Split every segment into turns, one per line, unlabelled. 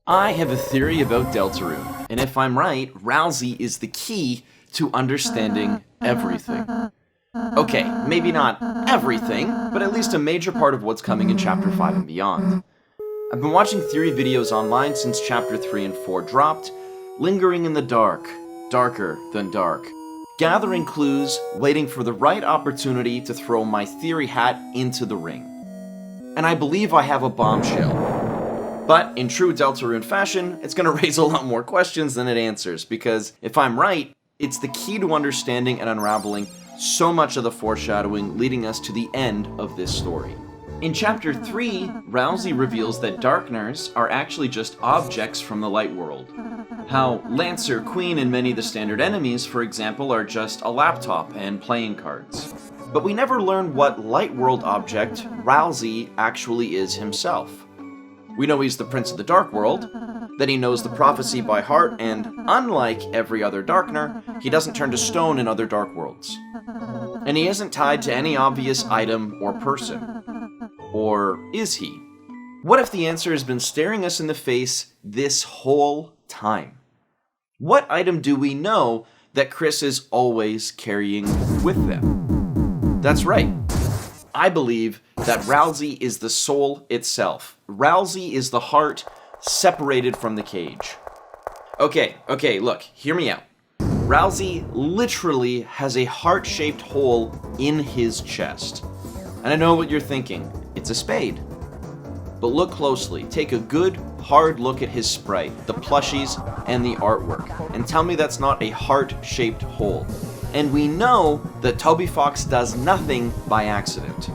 I have a theory about Deltarune, and if I'm right, Ralsei is the key to understanding everything. Okay, maybe not everything, but at least a major part of what's coming in Chapter 5 and beyond. I've been watching theory videos online since Chapter 3 and 4 dropped, lingering in the dark, darker than dark, gathering clues, waiting for the right opportunity to throw my theory hat into the ring. And I believe I have a bombshell. But in true Deltarune fashion, it's going to raise a lot more questions than it answers, because if I'm right, it's the key to understanding and unraveling so much of the foreshadowing leading us to the end of this story. In Chapter 3, Ralsei reveals that Darkners are actually just objects from the light world. How Lancer, Queen, and many of the standard enemies, for example, are just a laptop and playing cards. But we never learn what light world object Ralsei actually is himself. We know he's the Prince of the Dark World, that he knows the prophecy by heart, and unlike every other Darkner, he doesn't turn to stone in other Dark Worlds. And he isn't tied to any obvious item or person. Or is he? What if the answer has been staring us in the face this whole time? What item do we know that Chris is always carrying with them? That's right. I believe that Ralsei is the soul itself. Ralsei is the heart separated from the cage. Okay, look, hear me out. Ralsei literally has a heart-shaped hole in his chest. And I know what you're thinking. It's a spade. But look closely. Take a good, hard look at his sprite, the plushies, and the artwork, and tell me that's not a heart-shaped hole. And we know that Toby Fox does nothing by accident.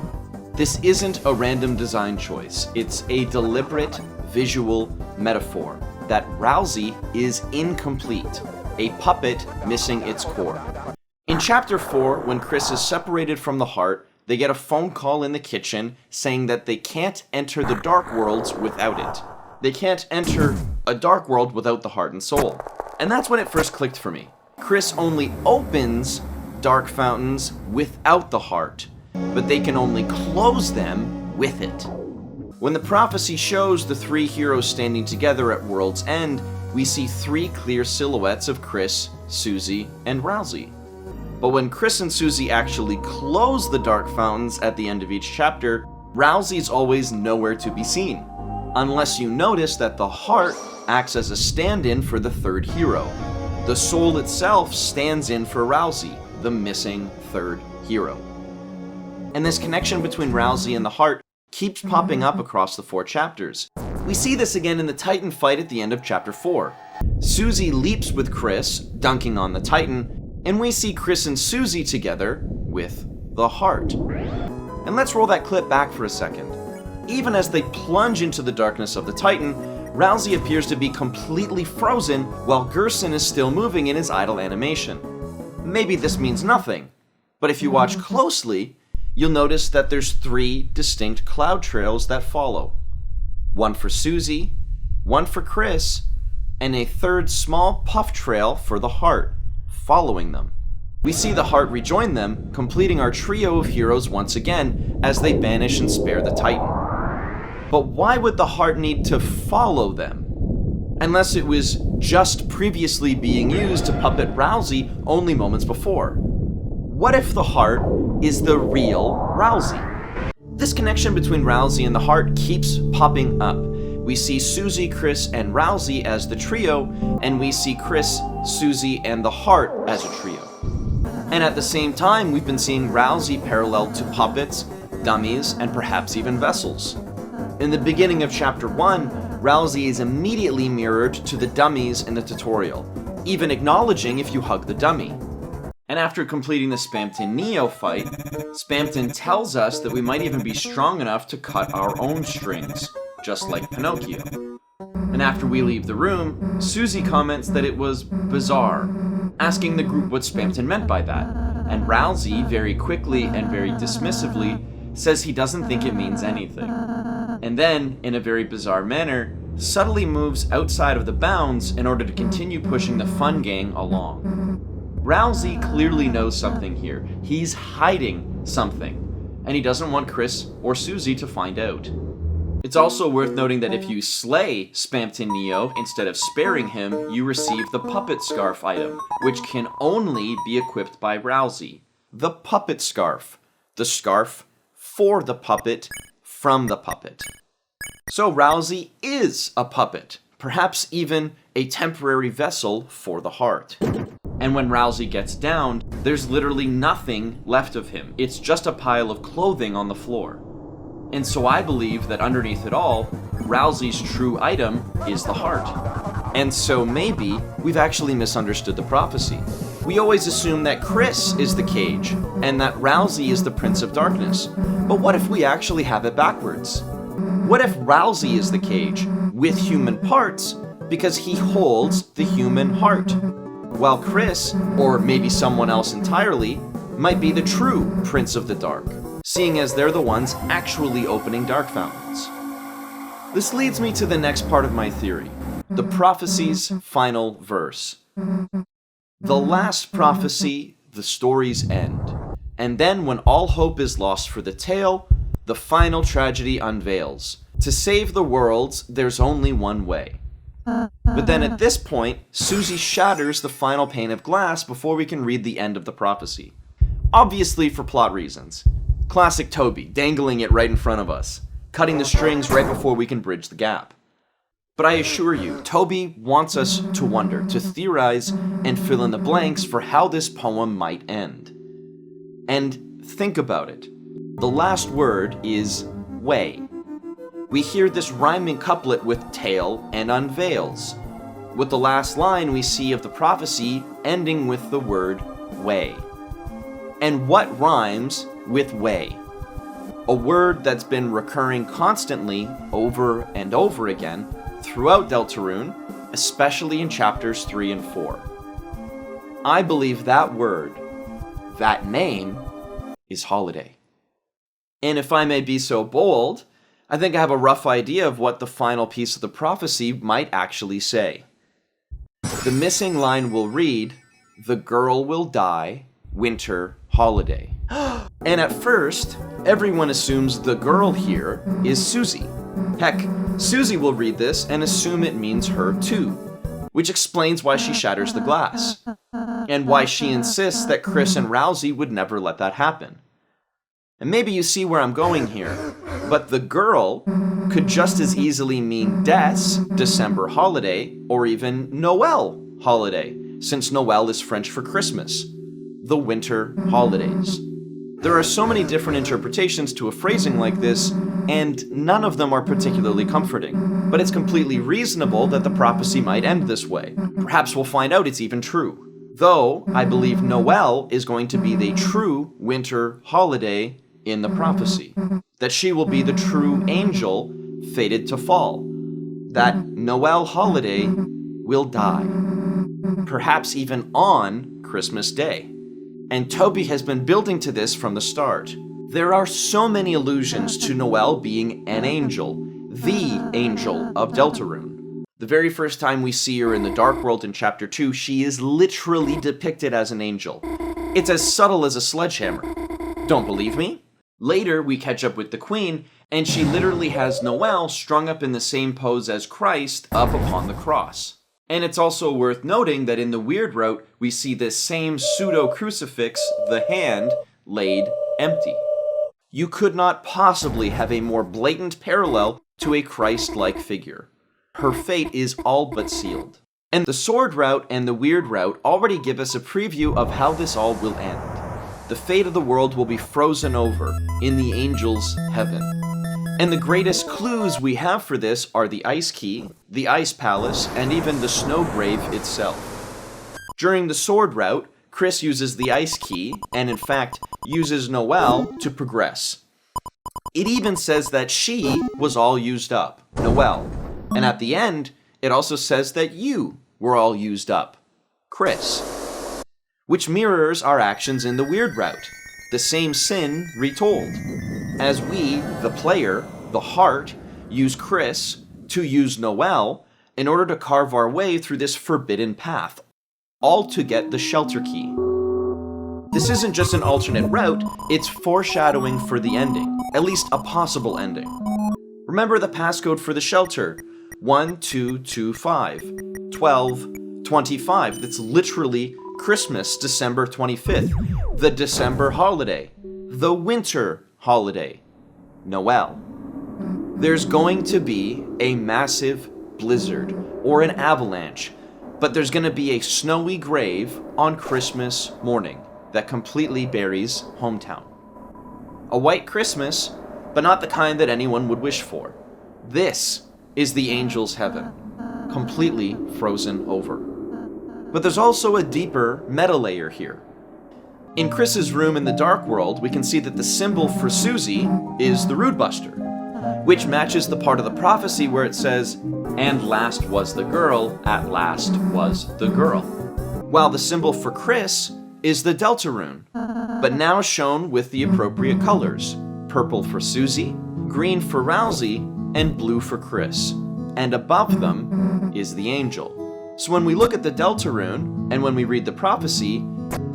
This isn't a random design choice. It's a deliberate visual metaphor that Ralsei is incomplete, a puppet missing its core. In Chapter 4, when Chris is separated from the heart, they get a phone call in the kitchen saying that they can't enter the Dark Worlds without it. They can't enter a Dark World without the heart and soul. And that's when it first clicked for me. Chris only opens dark fountains without the heart, but they can only close them with it. When the prophecy shows the three heroes standing together at World's End, we see three clear silhouettes of Chris, Susie, and Ralsei. But when Chris and Susie actually close the dark fountains at the end of each chapter, Ralsei's always nowhere to be seen, unless you notice that the heart acts as a stand-in for the third hero. The soul itself stands in for Ralsei, the missing third hero. And this connection between Ralsei and the heart keeps popping up across the 4 chapters. We see this again in the Titan fight at the end of Chapter 4. Susie leaps with Chris, dunking on the Titan, and we see Chris and Susie together with the heart. And let's roll that clip back for a second. Even as they plunge into the darkness of the Titan, Ralsei appears to be completely frozen while Gerson is still moving in his idle animation. Maybe this means nothing, but if you watch closely, you'll notice that there's 3 distinct cloud trails that follow. One for Susie, one for Chris, and a third small puff trail for the heart, following them. We see the heart rejoin them, completing our trio of heroes once again as they banish and spare the Titan. But why would the heart need to follow them? Unless it was just previously being used to puppet Ralsei only moments before. What if the heart is the real Ralsei? This connection between Ralsei and the heart keeps popping up. We see Susie, Chris, and Ralsei as the trio, and we see Chris, Susie, and the heart as a trio. And at the same time, we've been seeing Ralsei parallel to puppets, dummies, and perhaps even vessels. In the beginning of Chapter 1, Ralsei is immediately mirrored to the dummies in the tutorial, even acknowledging if you hug the dummy. And after completing the Spamton Neo fight, Spamton tells us that we might even be strong enough to cut our own strings, just like Pinocchio. And after we leave the room, Susie comments that it was bizarre, asking the group what Spamton meant by that, and Ralsei, very quickly and very dismissively, says he doesn't think it means anything. And then, in a very bizarre manner, subtly moves outside of the bounds in order to continue pushing the fun gang along. Ralsei clearly knows something here. He's hiding something, and he doesn't want Chris or Susie to find out. It's also worth noting that if you slay Spamton Neo instead of sparing him, you receive the Puppet Scarf item, which can only be equipped by Ralsei. The Puppet Scarf. The scarf for the puppet, from the puppet. So Ralsei is a puppet, perhaps even a temporary vessel for the heart. And when Ralsei gets downed, there's literally nothing left of him. It's just a pile of clothing on the floor. And so I believe that underneath it all, Ralsei's true item is the heart. And so maybe we've actually misunderstood the prophecy. We always assume that Chris is the cage, and that Ralsei is the Prince of Darkness. But what if we actually have it backwards? What if Ralsei is the cage, with human parts, because he holds the human heart? While Chris, or maybe someone else entirely, might be the true Prince of the Dark, seeing as they're the ones actually opening dark fountains. This leads me to the next part of my theory, the prophecy's final verse. The last prophecy, the story's end. And then when all hope is lost for the tale, the final tragedy unveils. To save the worlds, there's only one way. But then at this point, Susie shatters the final pane of glass before we can read the end of the prophecy. Obviously for plot reasons. Classic Toby, dangling it right in front of us, cutting the strings right before we can bridge the gap. But I assure you, Toby wants us to wonder, to theorize, and fill in the blanks for how this poem might end. And think about it. The last word is way. We hear this rhyming couplet with tale and unveils. With the last line we see of the prophecy ending with the word way. And what rhymes with way? A word that's been recurring constantly over and over again throughout Deltarune, especially in chapters 3 and 4. I believe that word, that name, is holiday. And if I may be so bold, I think I have a rough idea of what the final piece of the prophecy might actually say. The missing line will read, "The girl will die, winter holiday." And at first, everyone assumes the girl here is Susie. Heck, Susie will read this and assume it means her too, which explains why she shatters the glass, and why she insists that Chris and Ralsei would never let that happen. And maybe you see where I'm going here, but the girl could just as easily mean Des, December holiday, or even Noelle holiday, since Noelle is French for Christmas, the winter holidays. There are so many different interpretations to a phrasing like this, and none of them are particularly comforting. But it's completely reasonable that the prophecy might end this way. Perhaps we'll find out it's even true. Though, I believe Noelle is going to be the true winter holiday in the prophecy. That she will be the true angel fated to fall. That Noelle holiday will die. Perhaps even on Christmas Day. And Toby has been building to this from the start. There are so many allusions to Noelle being an angel, the angel of Deltarune. The very first time we see her in the Dark World in Chapter 2, she is literally depicted as an angel. It's as subtle as a sledgehammer. Don't believe me? Later, we catch up with the Queen, and she literally has Noelle strung up in the same pose as Christ up upon the cross. And it's also worth noting that in the Weird Route, we see this same pseudo-crucifix, the hand, laid empty. You could not possibly have a more blatant parallel to a Christ-like figure. Her fate is all but sealed. And the Sword Route and the Weird Route already give us a preview of how this all will end. The fate of the world will be frozen over in the angels' heaven. And the greatest clues we have for this are the Ice Key, the Ice Palace, and even the Snowgrave itself. During the Sword Route, Chris uses the Ice Key, and in fact, uses Noelle to progress. It even says that she was all used up, Noelle. And at the end, it also says that you were all used up, Chris. Which mirrors our actions in the Weird Route, the same sin retold. As we, the player, the heart, use Chris to use Noelle in order to carve our way through this forbidden path, all to get the shelter key. This isn't just an alternate route, it's foreshadowing for the ending, at least a possible ending. Remember the passcode for the shelter, 1225, 1225. That's literally Christmas, December 25th, the December holiday, the winter holiday, Noelle. There's going to be a massive blizzard or an avalanche, but there's going to be a snowy grave on Christmas morning that completely buries hometown. A white Christmas, but not the kind that anyone would wish for. This is the angel's heaven, completely frozen over. But there's also a deeper meta layer here. In Chris's room in the Dark World, we can see that the symbol for Susie is the Rude Buster, which matches the part of the prophecy where it says, "And last was the girl, at last was the girl." While the symbol for Chris is the Deltarune, but now shown with the appropriate colors: purple for Susie, green for Ralsei, and blue for Chris. And above them is the angel. So when we look at the Deltarune, and when we read the prophecy,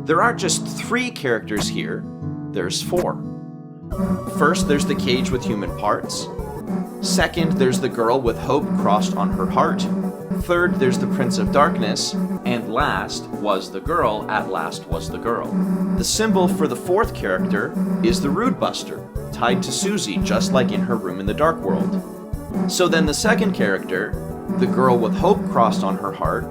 there aren't just 3 characters here, there's 4. First, there's the cage with human parts. Second, there's the girl with hope crossed on her heart. Third, there's the Prince of Darkness. And last was the girl, at last was the girl. The symbol for the 4th character is the Rude Buster, tied to Susie, just like in her room in the Dark World. So then the 2nd character, the girl with hope crossed on her heart,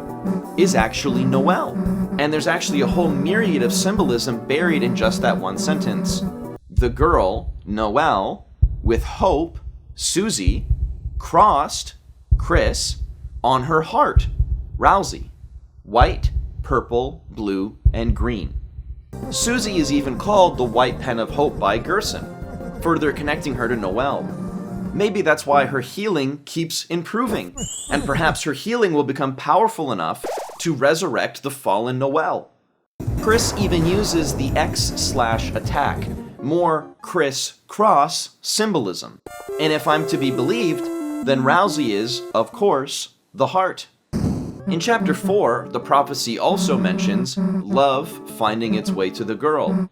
is actually Noelle. And there's actually a whole myriad of symbolism buried in just that one sentence. The girl, Noelle, with hope, Susie, crossed, Chris, on her heart, Ralsei. White, purple, blue, and green. Susie is even called the White Pen of Hope by Gerson, further connecting her to Noelle. Maybe that's why her healing keeps improving, and perhaps her healing will become powerful enough to resurrect the fallen Noelle. Chris even uses the X/attack, more Chris-cross symbolism. And if I'm to be believed, then Ralsei is, of course, the heart. In chapter 4, the prophecy also mentions love finding its way to the girl.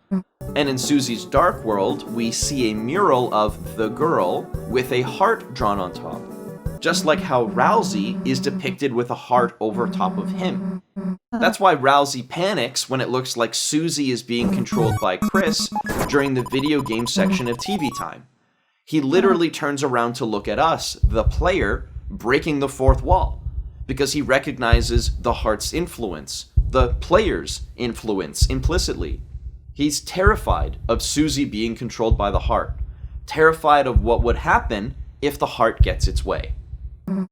And in Susie's Dark World, we see a mural of the girl with a heart drawn on top. Just like how Ralsei is depicted with a heart over top of him. That's why Ralsei panics when it looks like Susie is being controlled by Chris during the video game section of TV Time. He literally turns around to look at us, the player, breaking the 4th wall, because he recognizes the heart's influence, the player's influence implicitly. He's terrified of Susie being controlled by the heart, terrified of what would happen if the heart gets its way.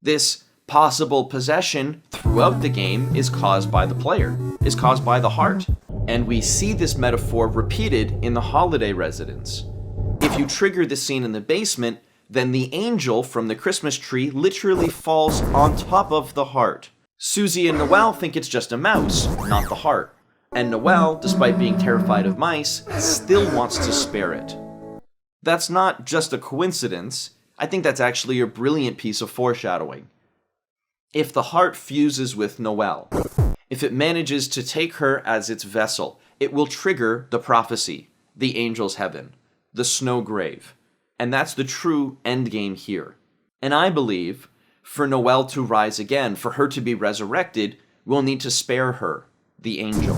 This possible possession throughout the game is caused by the player, is caused by the heart. And we see this metaphor repeated in the holiday residence. If you trigger the scene in the basement, then the angel from the Christmas tree literally falls on top of the heart. Susie and Noelle think it's just a mouse, not the heart. And Noelle, despite being terrified of mice, still wants to spare it. That's not just a coincidence. I think that's actually a brilliant piece of foreshadowing. If the heart fuses with Noelle, if it manages to take her as its vessel, it will trigger the prophecy, the angel's heaven, the Snowgrave. And that's the true endgame here. And I believe, for Noelle to rise again, for her to be resurrected, we'll need to spare her, the angel.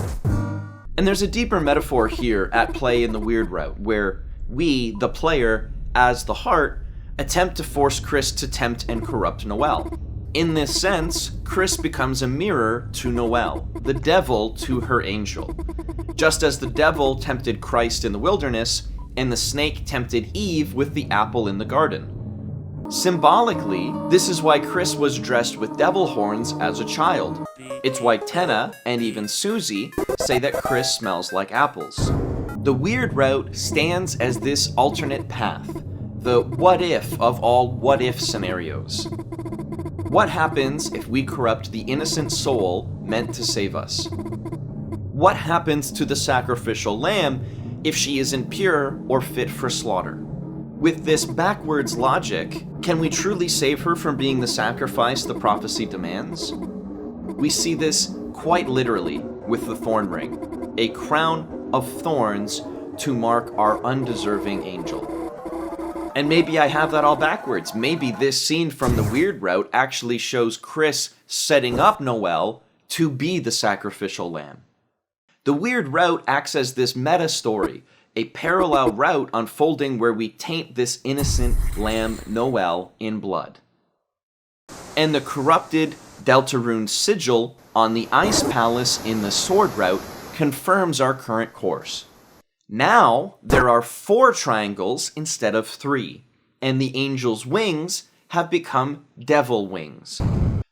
And there's a deeper metaphor here at play in the Weird Route, where we, the player, as the heart, attempt to force Chris to tempt and corrupt Noelle. In this sense, Chris becomes a mirror to Noelle, the devil to her angel. Just as the devil tempted Christ in the wilderness, and the snake tempted Eve with the apple in the garden. Symbolically, this is why Chris was dressed with devil horns as a child. It's why Tenna, and even Susie, say that Chris smells like apples. The Weird Route stands as this alternate path, the what if of all what if scenarios. What happens if we corrupt the innocent soul meant to save us? What happens to the sacrificial lamb if she isn't pure or fit for slaughter? With this backwards logic, can we truly save her from being the sacrifice the prophecy demands? We see this quite literally with the thorn ring, a crown of thorns to mark our undeserving angel. And maybe I have that all backwards. Maybe this scene from the Weird Route actually shows Chris setting up Noelle to be the sacrificial lamb. The Weird Route acts as this meta-story, a parallel route unfolding where we taint this innocent lamb Noelle in blood. And the corrupted Deltarune sigil on the Ice Palace in the Sword Route confirms our current course. Now, there are 4 triangles instead of 3, and the angel's wings have become devil wings.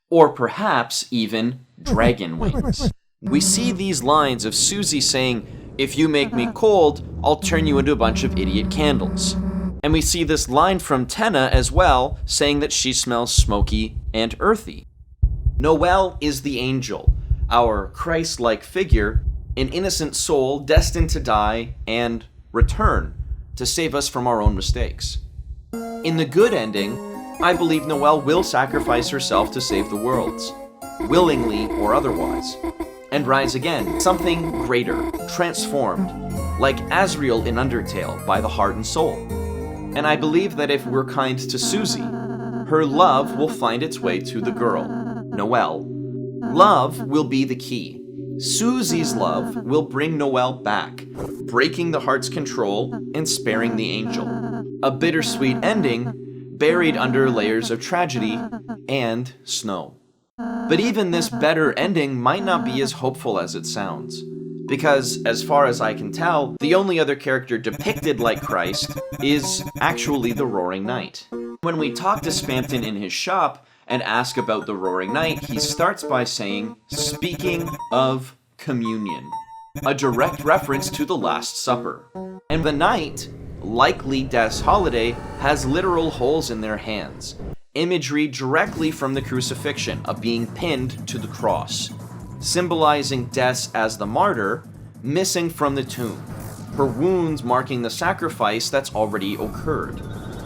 Or perhaps even dragon wings. We see these lines of Susie saying, "If you make me cold, I'll turn you into a bunch of idiot candles." And we see this line from Tenna as well, saying that she smells smoky and earthy. Noelle is the angel, our Christ-like figure, an innocent soul destined to die and return to save us from our own mistakes. In the good ending, I believe Noelle will sacrifice herself to save the worlds, willingly or otherwise, and rise again, something greater, transformed, like Asriel in Undertale by the heart and soul. And I believe that if we're kind to Susie, her love will find its way to the girl, Noelle. Love will be the key. Susie's love will bring Noelle back, breaking the heart's control and sparing the angel. A bittersweet ending, buried under layers of tragedy and snow. But even this better ending might not be as hopeful as it sounds. Because, as far as I can tell, the only other character depicted like Christ is actually the Roaring Knight. When we talk to Spamton in his shop and ask about the Roaring Knight, he starts by saying, "Speaking of communion," a direct reference to the Last Supper. And the knight, likely Death's Holiday, has literal holes in their hands, imagery directly from the crucifixion of being pinned to the cross, symbolizing Death as the martyr, missing from the tomb, her wounds marking the sacrifice that's already occurred.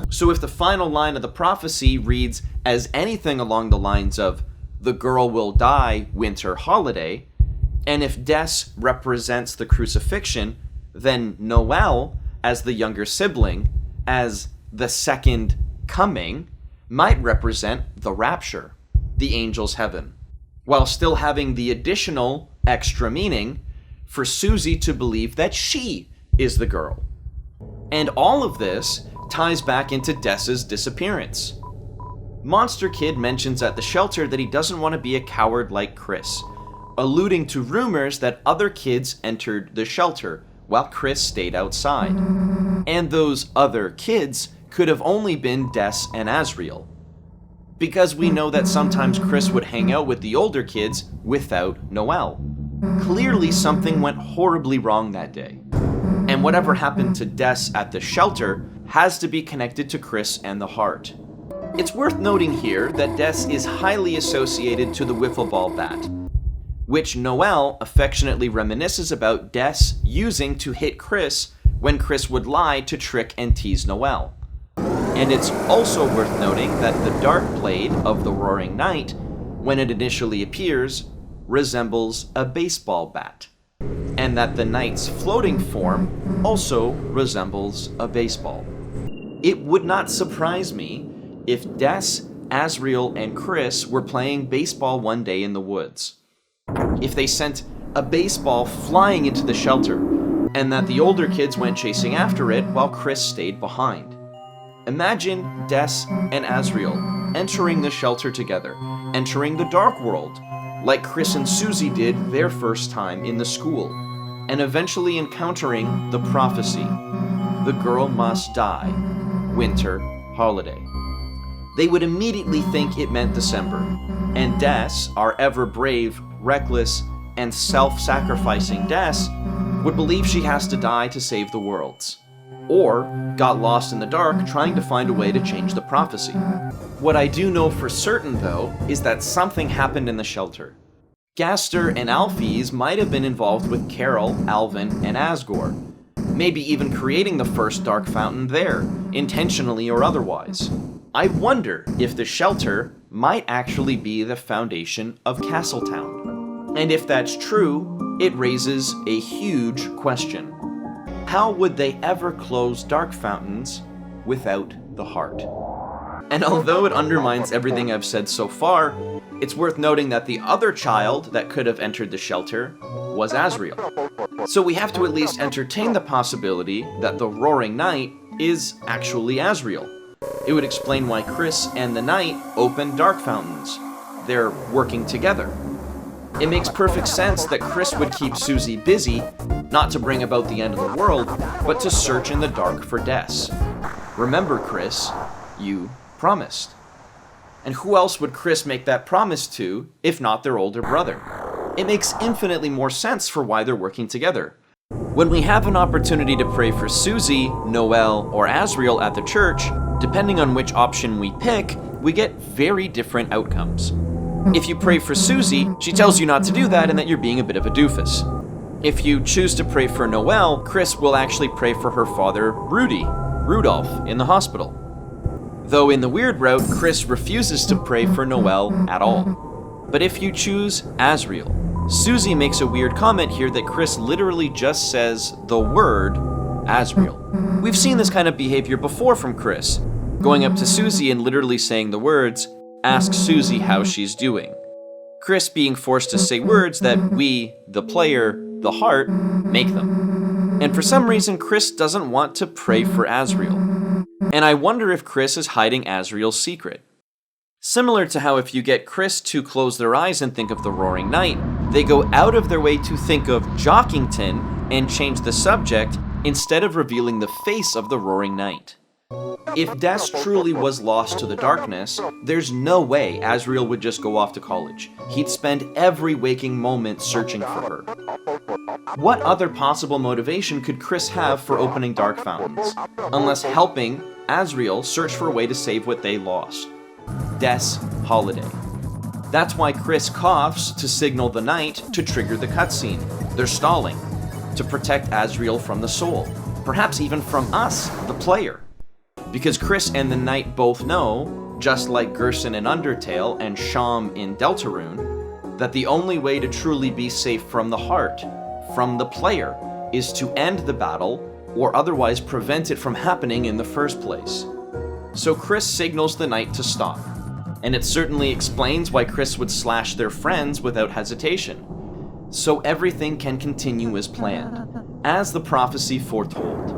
So if the final line of the prophecy reads as anything along the lines of, "The girl will die, winter holiday," and if Death represents the crucifixion, then Noelle, as the younger sibling, as the second coming, might represent the rapture, the angel's heaven, while still having the additional extra meaning for Susie to believe that she is the girl. And all of this ties back into Death's disappearance. Monster Kid mentions at the shelter that he doesn't want to be a coward like Chris, alluding to rumors that other kids entered the shelter while Chris stayed outside. And those other kids could have only been Des and Asriel, because we know that sometimes Chris would hang out with the older kids without Noelle. Clearly something went horribly wrong that day. And whatever happened to Des at the shelter has to be connected to Chris and the heart. It's worth noting here that Des is highly associated to the wiffle ball bat, which Noelle affectionately reminisces about Des using to hit Chris when Chris would lie to trick and tease Noelle. And it's also worth noting that the dark blade of the Roaring Knight, when it initially appears, resembles a baseball bat, and that the knight's floating form also resembles a baseball. It would not surprise me if Des, Asriel, and Chris were playing baseball one day in the woods. If they sent a baseball flying into the shelter, and that the older kids went chasing after it while Chris stayed behind. Imagine Des and Asriel entering the shelter together, entering the dark world, like Chris and Susie did their first time in the school, and eventually encountering the prophecy, "The girl must die, winter holiday." They would immediately think it meant December, and Des, our ever brave, reckless, and self-sacrificing Des, would believe she has to die to save the worlds, or got lost in the dark trying to find a way to change the prophecy. What I do know for certain, though, is that something happened in the shelter. Gaster and Alphys might have been involved with Carol, Alvin, and Asgore, maybe even creating the first dark fountain there, intentionally or otherwise. I wonder if the shelter might actually be the foundation of Castletown. And if that's true, it raises a huge question. How would they ever close dark fountains without the heart. And although it undermines everything I've said so far, it's worth noting that the other child that could have entered the shelter was Asriel. So we have to at least entertain the possibility that the Roaring Knight is actually Asriel. It would explain why Chris and the Knight opened dark fountains. They're working together. It makes perfect sense that Chris would keep Susie busy, not to bring about the end of the world, but to search in the dark for Des. Remember, Chris, you promised. And who else would Chris make that promise to, if not their older brother? It makes infinitely more sense for why they're working together. When we have an opportunity to pray for Susie, Noelle, or Asriel at the church, depending on which option we pick, we get very different outcomes. If you pray for Susie, she tells you not to do that and that you're being a bit of a doofus. If you choose to pray for Noelle, Chris will actually pray for her father, Rudolph, in the hospital. Though in the weird route, Chris refuses to pray for Noelle at all. But if you choose Asriel, Susie makes a weird comment here that Chris literally just says the word Asriel. We've seen this kind of behavior before from Chris, going up to Susie and literally saying the words, "Ask Susie how she's doing." Chris being forced to say words that we, the player, the heart, make them. And for some reason, Chris doesn't want to pray for Asriel. And I wonder if Chris is hiding Asriel's secret. Similar to how if you get Chris to close their eyes and think of the Roaring Knight, they go out of their way to think of Jockington and change the subject instead of revealing the face of the Roaring Knight. If Des truly was lost to the darkness, there's no way Asriel would just go off to college. He'd spend every waking moment searching for her. What other possible motivation could Chris have for opening dark fountains, unless helping Asriel search for a way to save what they lost? Des Holiday. That's why Chris coughs to signal the Knight to trigger the cutscene. They're stalling, to protect Asriel from the soul, perhaps even from us, the player. Because Chris and the Knight both know, just like Gerson in Undertale and Sham in Deltarune, that the only way to truly be safe from the heart, from the player, is to end the battle or otherwise prevent it from happening in the first place. So Chris signals the Knight to stop, and it certainly explains why Chris would slash their friends without hesitation. So everything can continue as planned, as the prophecy foretold.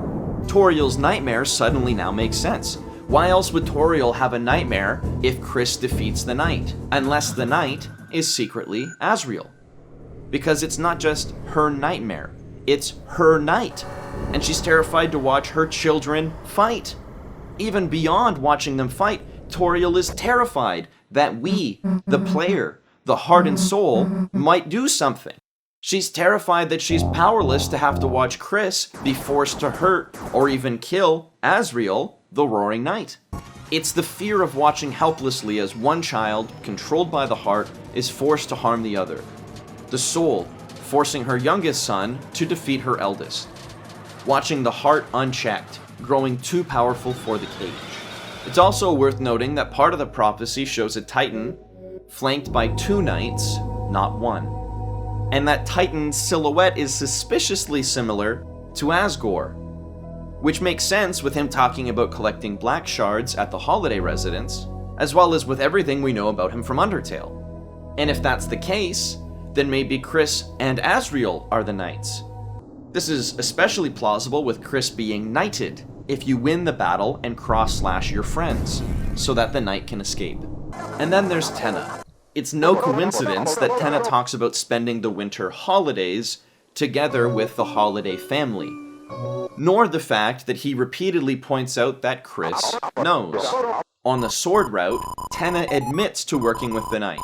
Toriel's nightmare suddenly now makes sense. Why else would Toriel have a nightmare if Chris defeats the Knight? Unless the Knight is secretly Asriel. Because it's not just her nightmare, it's her Knight. And she's terrified to watch her children fight. Even beyond watching them fight, Toriel is terrified that we, the player, the heart and soul, might do something. She's terrified that she's powerless to have to watch Chris be forced to hurt or even kill Asriel, the Roaring Knight. It's the fear of watching helplessly as one child, controlled by the heart, is forced to harm the other. The soul, forcing her youngest son to defeat her eldest. Watching the heart unchecked, growing too powerful for the cage. It's also worth noting that part of the prophecy shows a Titan flanked by two knights, not one. And that Titan's silhouette is suspiciously similar to Asgore, which makes sense with him talking about collecting black shards at the holiday residence, as well as with everything we know about him from Undertale. And if that's the case, then maybe Chris and Asriel are the knights. This is especially plausible with Chris being knighted if you win the battle and cross-slash your friends, so that the knight can escape. And then there's Tenna. It's no coincidence that Tenna talks about spending the winter holidays together with the Holiday family, nor the fact that he repeatedly points out that Chris knows. On the sword route, Tenna admits to working with the Knight,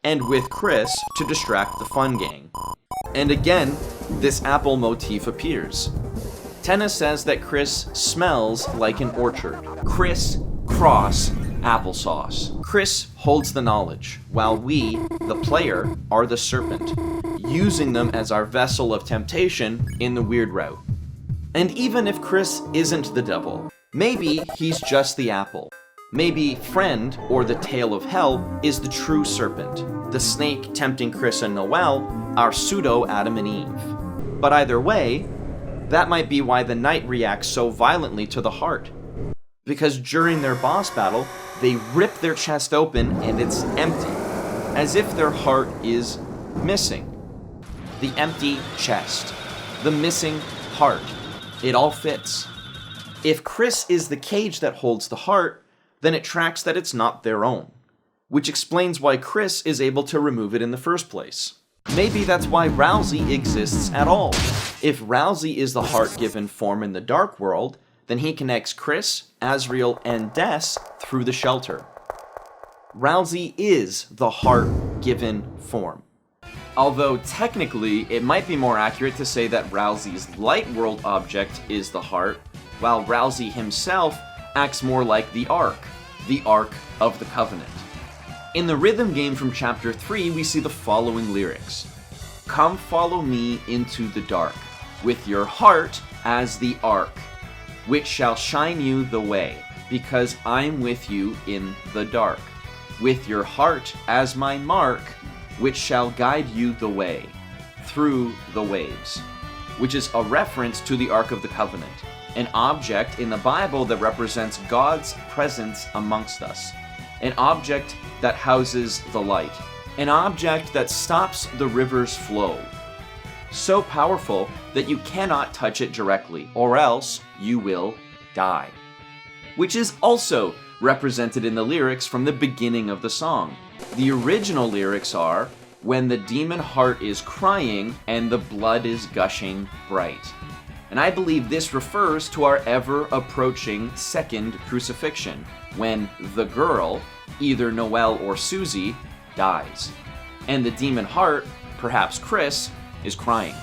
and with Chris to distract the fun gang. And again, this apple motif appears. Tenna says that Chris smells like an orchard. Chris cross applesauce. Chris holds the knowledge, while we, the player, are the serpent, using them as our vessel of temptation in the weird route. And even if Chris isn't the devil, maybe he's just the apple. Maybe Friend, or the tail of hell, is the true serpent, the snake tempting Chris and Noelle, our pseudo-Adam and Eve. But either way, that might be why the Knight reacts so violently to the heart. because during their boss battle, they rip their chest open and it's empty, as if their heart is missing. The empty chest, the missing heart, it all fits. If Chris is the cage that holds the heart, then it tracks that it's not their own, which explains why Chris is able to remove it in the first place. Maybe that's why Ralsei exists at all. If Ralsei is the heart-given form in the dark world, then he connects Chris, Azriel, and Des through the shelter. Ralsei is the heart-given form. Although technically, it might be more accurate to say that Ralsei's light world object is the heart, while Ralsei himself acts more like the Ark of the Covenant. In the rhythm game from Chapter 3, we see the following lyrics. Come follow me into the dark, with your heart as the ark, which shall shine you the way, because I'm with you in the dark. With your heart as my mark, which shall guide you the way, through the waves. Which is a reference to the Ark of the Covenant, an object in the Bible that represents God's presence amongst us, an object that houses the light, an object that stops the river's flow. So powerful that you cannot touch it directly, or else you will die. Which is also represented in the lyrics from the beginning of the song. The original lyrics are, when the demon heart is crying and the blood is gushing bright. And I believe this refers to our ever-approaching second crucifixion, when the girl, either Noelle or Susie, dies. And the demon heart, perhaps Chris, is crying.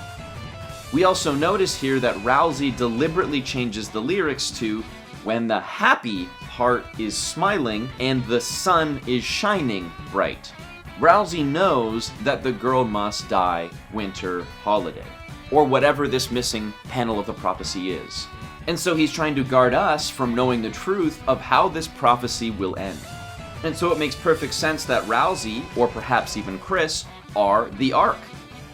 We also notice here that Ralsei deliberately changes the lyrics to, when the happy heart is smiling and the sun is shining bright. Ralsei knows that the girl must die winter holiday, or whatever this missing panel of the prophecy is. And so he's trying to guard us from knowing the truth of how this prophecy will end. And so it makes perfect sense that Ralsei, or perhaps even Chris, are the Ark,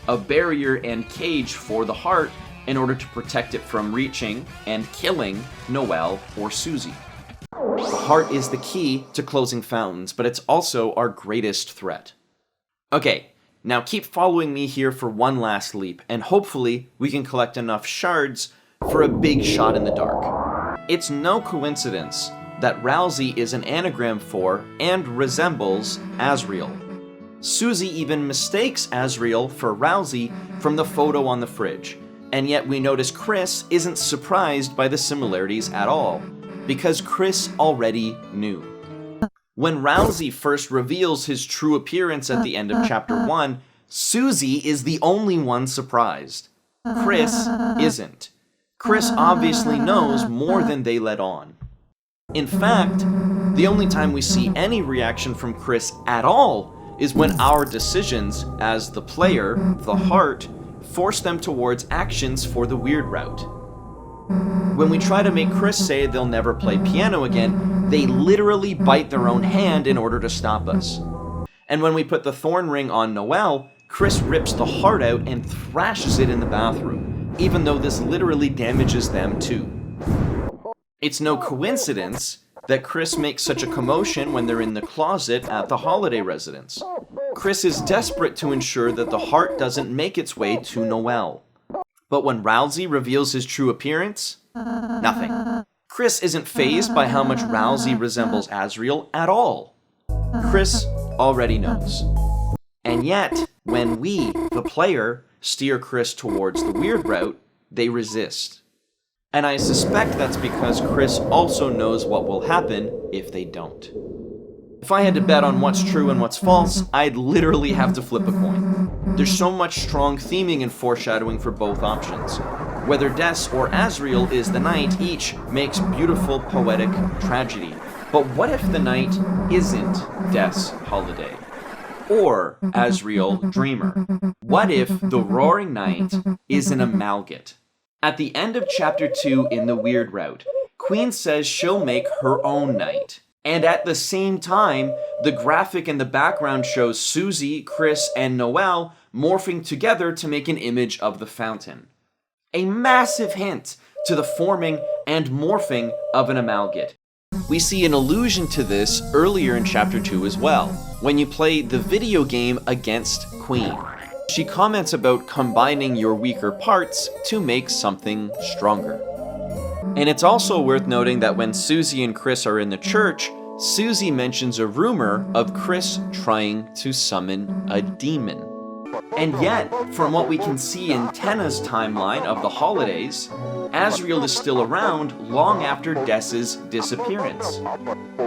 a barrier and cage for the heart in order to protect it from reaching and killing Noelle or Susie. The heart is the key to closing fountains, but it's also our greatest threat. Okay, now keep following me here for one last leap, and hopefully we can collect enough shards for a big shot in the dark. It's no coincidence that Ralsei is an anagram for and resembles Azriel. Susie even mistakes Azriel for Ralsei from the photo on the fridge, and yet we notice Chris isn't surprised by the similarities at all, because Chris already knew. When Ralsei first reveals his true appearance at the end of Chapter 1, Susie is the only one surprised. Chris isn't. Chris obviously knows more than they let on. In fact, the only time we see any reaction from Chris at all is when our decisions, as the player, the heart, force them towards actions for the weird route. When we try to make Chris say they'll never play piano again, they literally bite their own hand in order to stop us. And when we put the thorn ring on Noelle, Chris rips the heart out and thrashes it in the bathroom, even though this literally damages them too. It's no coincidence that Chris makes such a commotion when they're in the closet at the holiday residence. Chris is desperate to ensure that the heart doesn't make its way to Noelle. But when Ralsei reveals his true appearance, nothing. Chris isn't fazed by how much Ralsei resembles Azriel at all. Chris already knows. And yet, when we, the player, steer Chris towards the weird route, they resist. And I suspect that's because Chris also knows what will happen if they don't. If I had to bet on what's true and what's false, I'd literally have to flip a coin. There's so much strong theming and foreshadowing for both options. Whether Des or Azriel is the night, each makes beautiful poetic tragedy. But what if the night isn't Des Holiday? Or Azriel Dreamer? What if the roaring night is an amalgate? At the end of Chapter 2 in the Weird Route, Queen says she'll make her own night. And at the same time, the graphic in the background shows Susie, Chris, and Noelle morphing together to make an image of the fountain. A massive hint to the forming and morphing of an amalgate. We see an allusion to this earlier in Chapter 2 as well, when you play the video game against Queen. She comments about combining your weaker parts to make something stronger. And it's also worth noting that when Susie and Chris are in the church, Susie mentions a rumor of Chris trying to summon a demon. And yet, from what we can see in Tenna's timeline of the holidays, Asriel is still around long after Des's disappearance.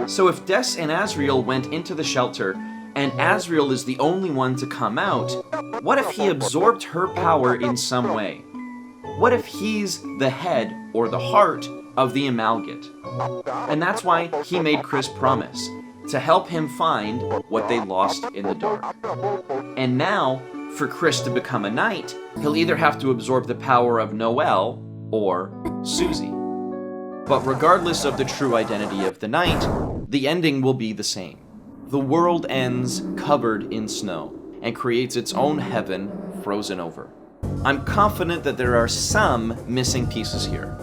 So if Des and Asriel went into the shelter, and Asriel is the only one to come out, what if he absorbed her power in some way? What if he's the head or the heart of the Amalgate? And that's why he made Chris promise to help him find what they lost in the dark. And now, for Chris to become a knight, he'll either have to absorb the power of Noelle or Susie. But regardless of the true identity of the knight, the ending will be the same. The world ends covered in snow and creates its own heaven frozen over. I'm confident that there are some missing pieces here.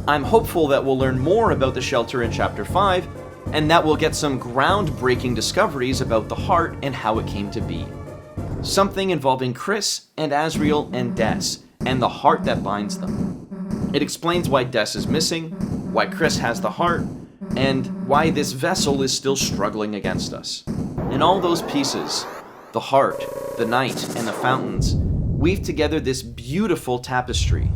I'm hopeful that we'll learn more about the shelter in Chapter 5, and that we'll get some groundbreaking discoveries about the heart and how it came to be. Something involving Chris and Asriel and Des, and the heart that binds them. It explains why Des is missing, why Chris has the heart, and why this vessel is still struggling against us. And all those pieces, the heart, the knight, and the fountains, weave together this beautiful tapestry,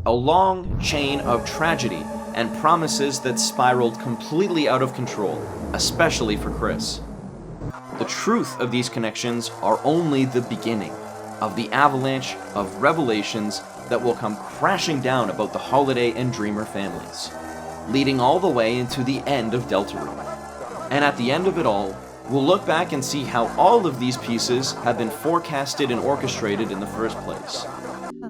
a long chain of tragedy and promises that spiraled completely out of control, especially for Chris. The truth of these connections are only the beginning of the avalanche of revelations that will come crashing down about the Holiday and Dreamer families, leading all the way into the end of Deltarune. And at the end of it all, we'll look back and see how all of these pieces have been forecasted and orchestrated in the first place,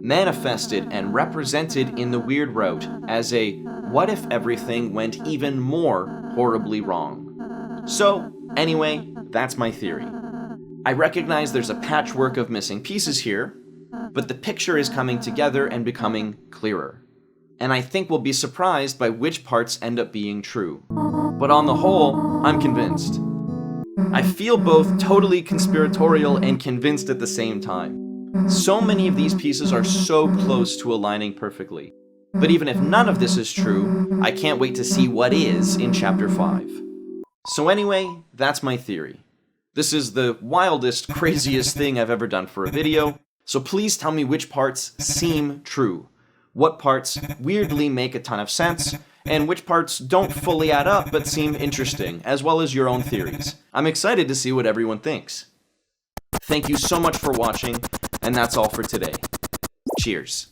manifested and represented in the weird route as a what if everything went even more horribly wrong. So, anyway, that's my theory. I recognize there's a patchwork of missing pieces here, but the picture is coming together and becoming clearer. And I think we'll be surprised by which parts end up being true. But on the whole, I'm convinced. I feel both totally conspiratorial and convinced at the same time. So many of these pieces are so close to aligning perfectly. But even if none of this is true, I can't wait to see what is in Chapter 5. So anyway, that's my theory. This is the wildest, craziest thing I've ever done for a video, so please tell me which parts seem true, what parts weirdly make a ton of sense, and which parts don't fully add up but seem interesting, as well as your own theories. I'm excited to see what everyone thinks. Thank you so much for watching, and that's all for today. Cheers.